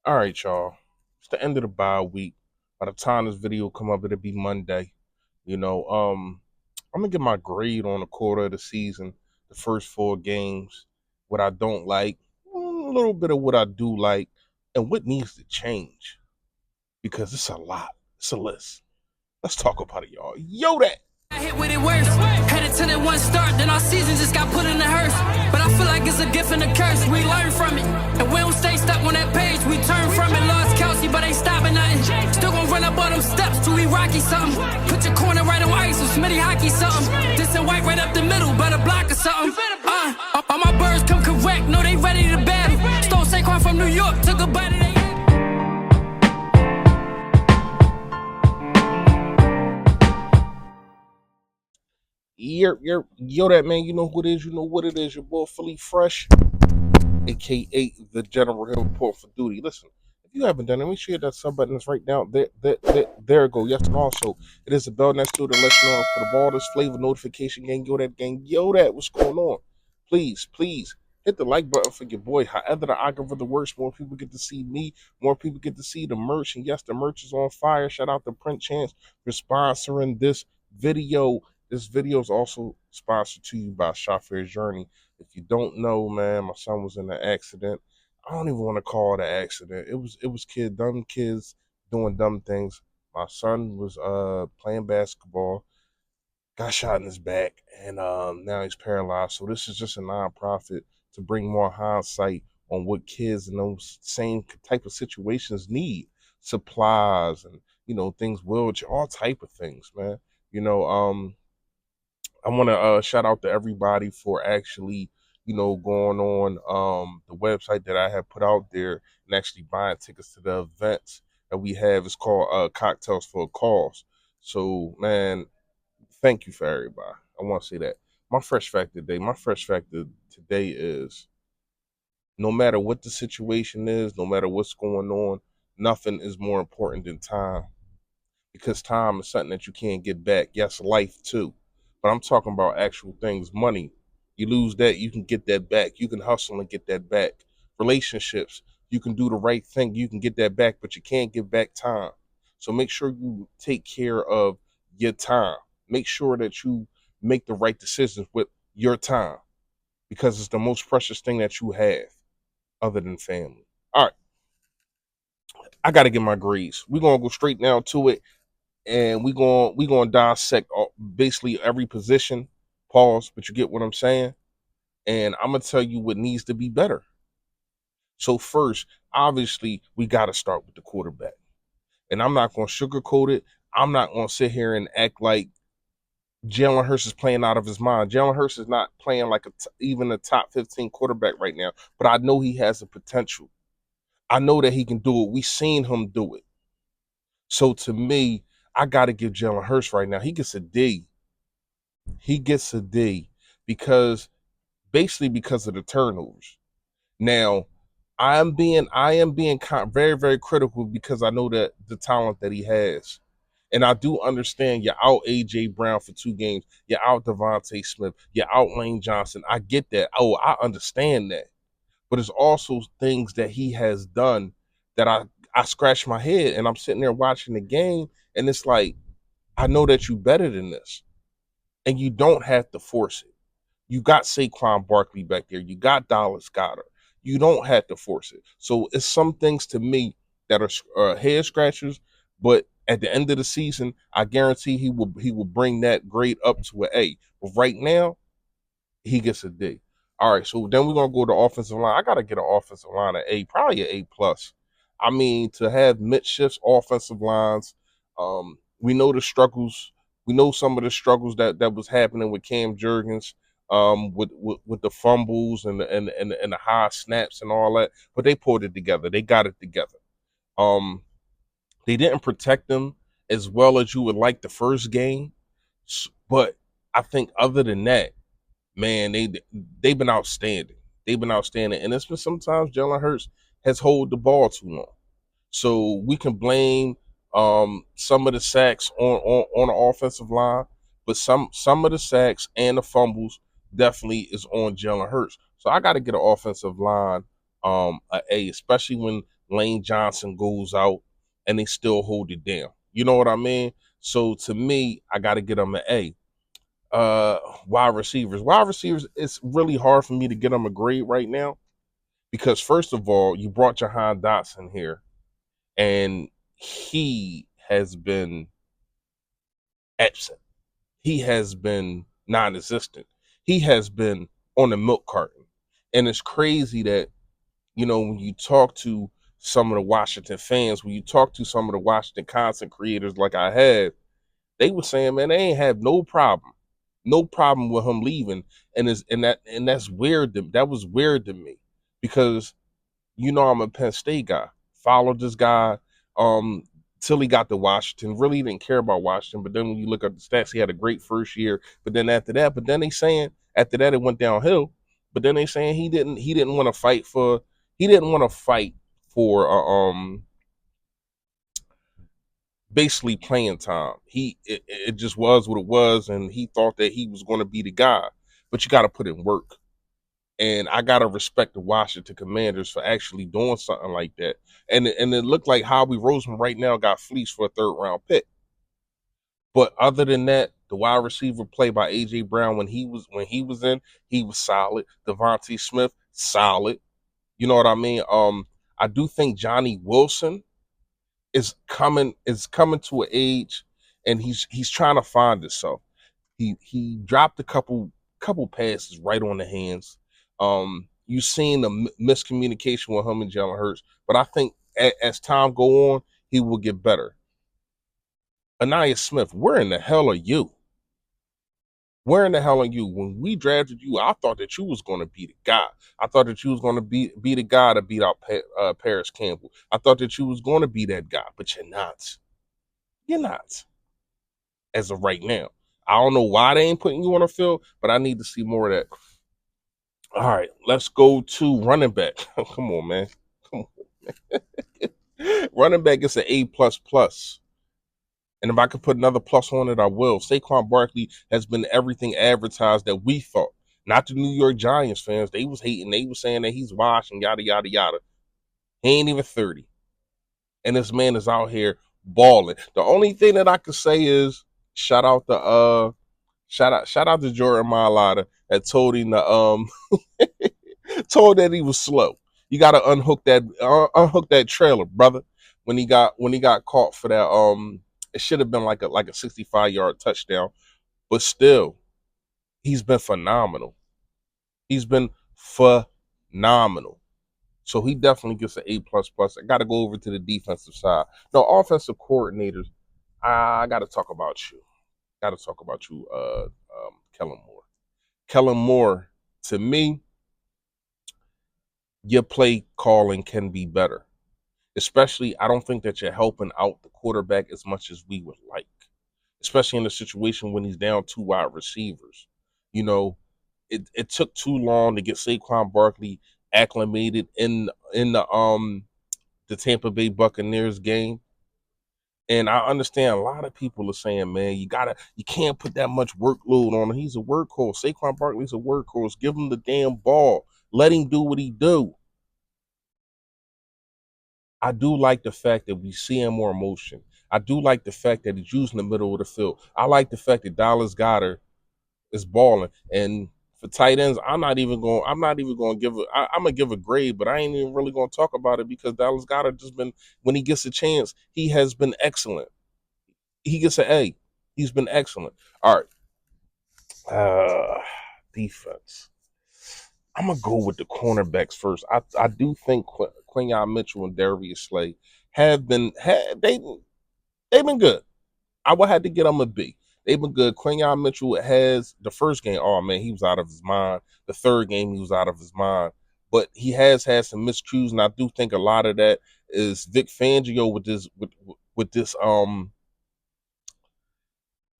All right, y'all. It's the end of the bye week. By the time this video come up, it'll be Monday. You know, I'm gonna get my grade on the quarter of the season, the first four games, what I don't like, a little bit of what I do like, and what needs to change because it's a lot. It's a list. Let's talk about it, y'all. Yo, that. I hit with it worse. Headed to that one start, then our season just got put in the hearse. But I feel like it's a gift and a curse. We learn from it, and we don't stay stuck on that page. We turn from it. Lost Kelsey, but ain't stopping nothing. Still gonna run up all them steps till we rocky something. Put your corner right on ice, or Smitty hockey something. This and white right up the middle, better block or something. All my birds come correct, know they ready to battle. Stole Saquon from New York, took a bite of they. Yo, that man. You know who it is. You know what it is. Your boy, Philly Fresh, aka the General Hill Report for Duty. Listen, if you haven't done it, make sure that sub button is right down there. There it go. Yes, and also it is a bell next to it to let you know for the ball this flavor notification gang. Yo, that gang. Yo, that what's going on? Please hit the like button for your boy. However, the algorithm works, more people get to see me, more people get to see the merch. And yes, the merch is on fire. Shout out to Print Chance for sponsoring this video. This video is also sponsored to you by Shafirs Journey. If you don't know, man, my son was in an accident. I don't even want to call it an accident. It was dumb kids doing dumb things. My son was playing basketball, got shot in his back, and now he's paralyzed. So this is just a nonprofit to bring more hindsight on what kids in those same type of situations need. Supplies and things, wheelchair, all type of things, man. You know, I want to shout out to everybody for actually, going on the website that I have put out there and actually buying tickets to the events that we have. It's called Cocktails for a Cause. So, man, thank you for everybody. I want to say that. My fresh factor today is no matter what the situation is, no matter what's going on, nothing is more important than time because time is something that you can't get back. Yes, life too. But I'm talking about actual things. Money. You lose that, you can get that back. You can hustle and get that back. Relationships. You can do the right thing. You can get that back, but you can't get back time. So make sure you take care of your time. Make sure that you make the right decisions with your time because it's the most precious thing that you have other than family. All right. I got to get my grades. We're going to go straight now to it and we gonna dissect basically every position. Pause, but you get what I'm saying. And I'm gonna tell you what needs to be better. So first, obviously, we got to start with the quarterback. And I'm not gonna sugarcoat it. I'm not gonna sit here and act like Jalen Hurts is playing out of his mind. Jalen Hurts is not playing like even a top 15 quarterback right now. But I know he has the potential. I know that he can do it. We seen him do it. So to me, I got to give Jalen Hurts right now. He gets a D. He gets a D because basically because of the turnovers. Now, I am being very very critical because I know that the talent that he has. And I do understand you're out AJ Brown for 2 games. You're out Devontae Smith. You're out Lane Johnson. I get that. Oh, I understand that. But it's also things that he has done that I scratch my head and I'm sitting there watching the game and it's like I know that you better than this. And you don't have to force it. You got Saquon Barkley back there. You got Dallas Goddard. You don't have to force it. So it's some things to me that are head scratchers, but at the end of the season, I guarantee he will bring that grade up to an A. But right now, he gets a D. All right, so then we're gonna go to offensive line. I gotta get an offensive line at A, probably an A plus. I mean, to have midshift's offensive lines, we know the struggles. We know some of the struggles that was happening with Cam Jurgens, with the fumbles and the high snaps and all that. But they pulled it together. They got it together. Um, they didn't protect them as well as you would like the first game, but I think other than that, man, they've been outstanding. They've been outstanding, and it's been sometimes Jalen Hurts has hold the ball too long. So we can blame some of the sacks on the offensive line, but some of the sacks and the fumbles definitely is on Jalen Hurts. So I got to get an offensive line a A, especially when Lane Johnson goes out and they still hold it down. You know what I mean? So to me, I got to get them an A. Wide receivers. Wide receivers, it's really hard for me to get them a grade right now because first of all, you brought Jahan Dotson here, and he has been absent. He has been non-existent. He has been on the milk carton, and it's crazy that when you talk to some of the Washington fans, when you talk to some of the Washington content creators like I had, they were saying, man, they ain't have no problem with him leaving, and that's weird. That was weird to me because I'm a Penn State guy, followed this guy till he got to Washington. Really didn't care about Washington, but then when you look at the stats, he had a great first year. But then after that, after that it went downhill. But then they saying he didn't want to fight for basically playing time. It just was what it was, and he thought that he was going to be the guy. But you got to put in work, and I got to respect the Washington Commanders for actually doing something like that. And it looked like Howie Roseman right now got fleeced for a third-round pick. But other than that, the wide receiver play by AJ Brown when he was in, he was solid. Devontae Smith, solid. You know what I mean? I do think Johnny Wilson is coming to an age, and he's trying to find himself. He dropped a couple passes right on the hands. You've seen the miscommunication with him and Jalen Hurts, but I think as time go on, he will get better. Anaya Smith, where in the hell are you? Where in the hell are you? When we drafted you, I thought that you was going to be the guy. I thought that you was going to be the guy to beat out Paris Campbell. I thought that you was going to be that guy, but you're not. You're not as of right now. I don't know why they ain't putting you on the field, but I need to see more of that. All right, let's go to running back. Come on, man. Come on. Running back is an A plus plus. And if I could put another plus on it, I will. Saquon Barkley has been everything advertised that we thought. Not the New York Giants fans. They was hating. They was saying that he's washed and yada, yada, yada. He ain't even 30. And this man is out here balling. The only thing that I could say is shout out to Jordan Mailata that told him to told that he was slow. You got to unhook that trailer, brother. When he got caught for that it should have been like a 65-yard touchdown, but still he's been phenomenal. He's been phenomenal. So he definitely gets an A plus plus. I got to go over to the defensive side. No, offensive coordinators. I got to talk about you. Kellen Moore. Kellen Moore, to me, your play calling can be better. Especially, I don't think that you're helping out the quarterback as much as we would like. Especially in a situation when he's down two wide receivers. It took too long to get Saquon Barkley acclimated in the Tampa Bay Buccaneers game. And I understand a lot of people are saying, man, you can't put that much workload on him. He's a workhorse. Saquon Barkley's a workhorse. Give him the damn ball. Let him do what he do. I do like the fact that we see him more emotion. I do like the fact that he's using the middle of the field. I like the fact that Dallas Goedert is balling. And for tight ends, I'm not even going to give I'm gonna give a grade, but I ain't even really gonna talk about it because Dallas Goedert just been, when he gets a chance, he has been excellent. He gets an A. He's been excellent. All right. Defense. I'm gonna go with the cornerbacks first. I do think Quinyon Mitchell and Darius Slay they've been good. I would have to get them a B. They've been good. Quinyon Mitchell has the first game. Oh man, he was out of his mind. The third game, he was out of his mind. But he has had some miscues, and I do think a lot of that is Vic Fangio with this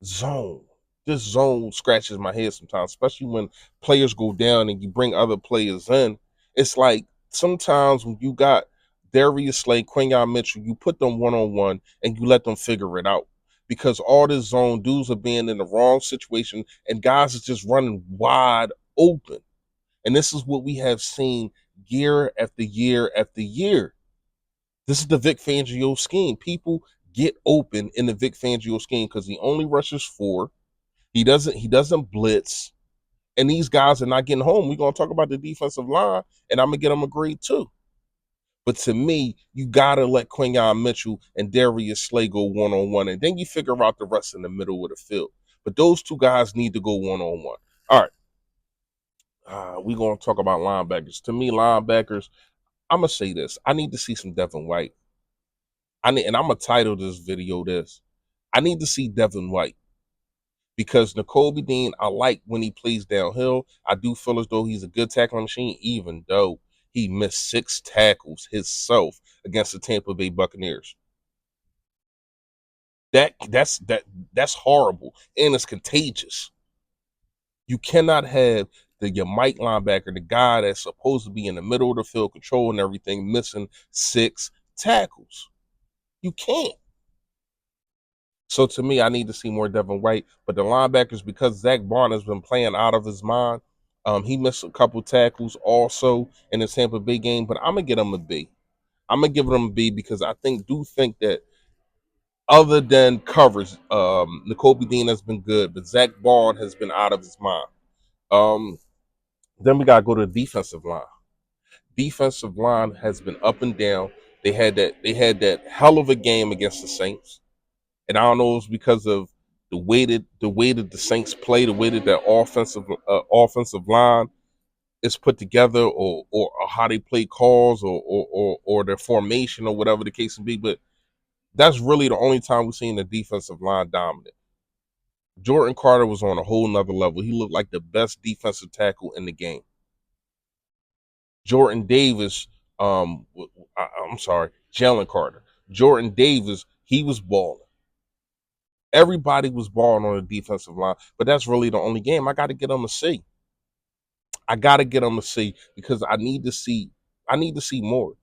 zone. This zone scratches my head sometimes, especially when players go down and you bring other players in. It's like sometimes when you got Darius Slay, Quinyon Mitchell, you put them one-on-one and you let them figure it out. Because all this zone, dudes are being in the wrong situation and guys are just running wide open. And this is what we have seen year after year after year. This is the Vic Fangio scheme. People get open in the Vic Fangio scheme because he only rushes 4. He doesn't blitz. And these guys are not getting home. We're gonna talk about the defensive line, and I'm gonna get them a grade too. But to me, you gotta let Quinyon Mitchell and Darius Slay go one-on-one, and then you figure out the rest in the middle of the field. But those two guys need to go one-on-one. All right, we're gonna talk about linebackers. To me, linebackers, I'm gonna say this: I need to see some Devin White. And I'm gonna title this video this. I need to see Devin White because Nakobe Dean, I like when he plays downhill. I do feel as though he's a good tackling machine, even though he missed 6 tackles himself against the Tampa Bay Buccaneers. That's horrible and it's contagious. You cannot have your Mike linebacker, the guy that's supposed to be in the middle of the field, controlling everything, missing 6 tackles. You can't. So to me, I need to see more Devin White. But the linebackers, because Zach Barn has been playing out of his mind, he missed a couple tackles also in the Tampa Bay game. But I'm gonna get him a B. I'm gonna give him a B because I do think that other than covers, Nakobe Dean has been good, but Zach Barn has been out of his mind. Then we gotta go to the defensive line. Defensive line has been up and down. They had that hell of a game against the Saints. And I don't know if it's because of the way that the Saints play, the way that their offensive line is put together, or how they play calls, or their formation, or whatever the case may be. But that's really the only time we've seen the defensive line dominant. Jordan Carter was on a whole nother level. He looked like the best defensive tackle in the game. Jordan Davis, I'm sorry, Jalen Carter. Jordan Davis, he was balling. Everybody was balling on the defensive line, but that's really the only game. I got to get them to see. I got to get them to see because I need to see more.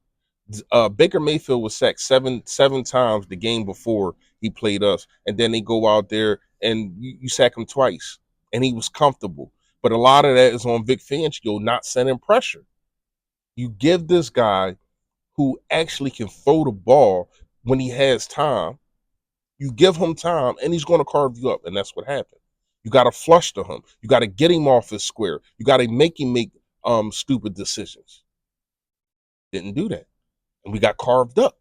Baker Mayfield was sacked seven times the game before he played us, and then they go out there and you sack him twice, and he was comfortable. But a lot of that is on Vic Fangio not sending pressure. You give this guy who actually can throw the ball when he has time. You give him time, and he's going to carve you up, and that's what happened. You got to flush to him. You got to get him off his square. You got to make him make stupid decisions. Didn't do that, and we got carved up.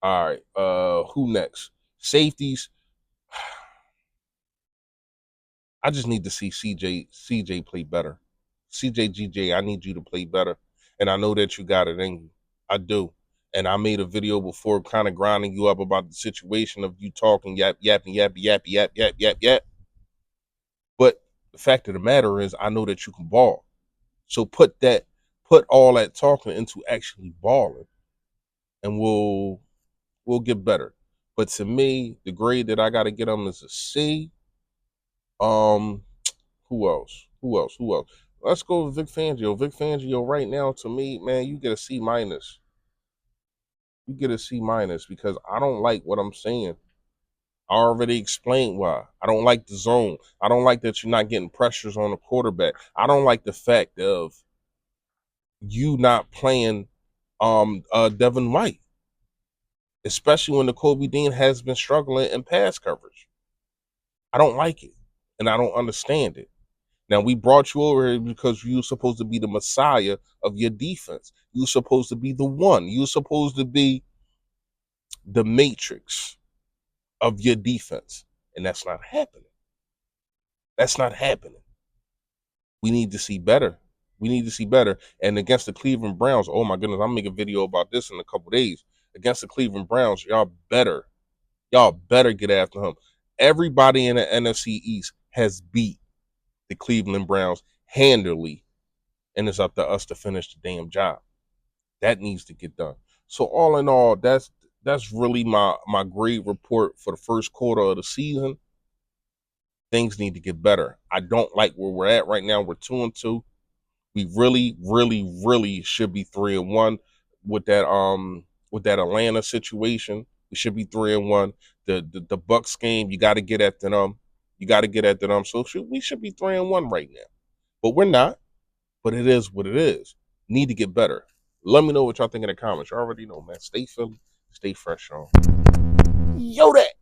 All right, who next? Safeties. I just need to see CJ play better. CJ, I need you to play better, and I know that you got it in you. I do. And I made a video before kind of grinding you up about the situation of you talking yapping. But the fact of the matter is I know that you can ball. So put all that talking into actually balling, and we'll get better. But to me, the grade that I gotta get them is a C. Who else? Let's go with Vic Fangio. Vic Fangio right now, to me, man, you get a C minus. You get a C minus because I don't like what I'm saying. I already explained why. I don't like the zone. I don't like that you're not getting pressures on the quarterback. I don't like the fact of you not playing Devin White, especially when Nakobe Dean has been struggling in pass coverage. I don't like it, and I don't understand it. Now, we brought you over here because you're supposed to be the messiah of your defense. You're supposed to be the one. You're supposed to be the matrix of your defense, and that's not happening. That's not happening. We need to see better. We need to see better. And against the Cleveland Browns, oh my goodness, I'm making a video about this in a couple days. Against the Cleveland Browns, y'all better get after him. Everybody in the NFC East has beat the Cleveland Browns handily, and it's up to us to finish the damn job. That needs to get done. So all in all, that's really my grade report for the first quarter of the season. Things need to get better. I don't like where we're at right now. We're 2-2. We really should be 3-1 with that Atlanta situation. We should be 3-1. The Bucks game, you got to get after them. So we should be 3-1 right now. But we're not. But it is what it is. need to get better. Let me know what y'all think in the comments. You already know, man. Stay Philly, stay fresh, y'all. Yo, that.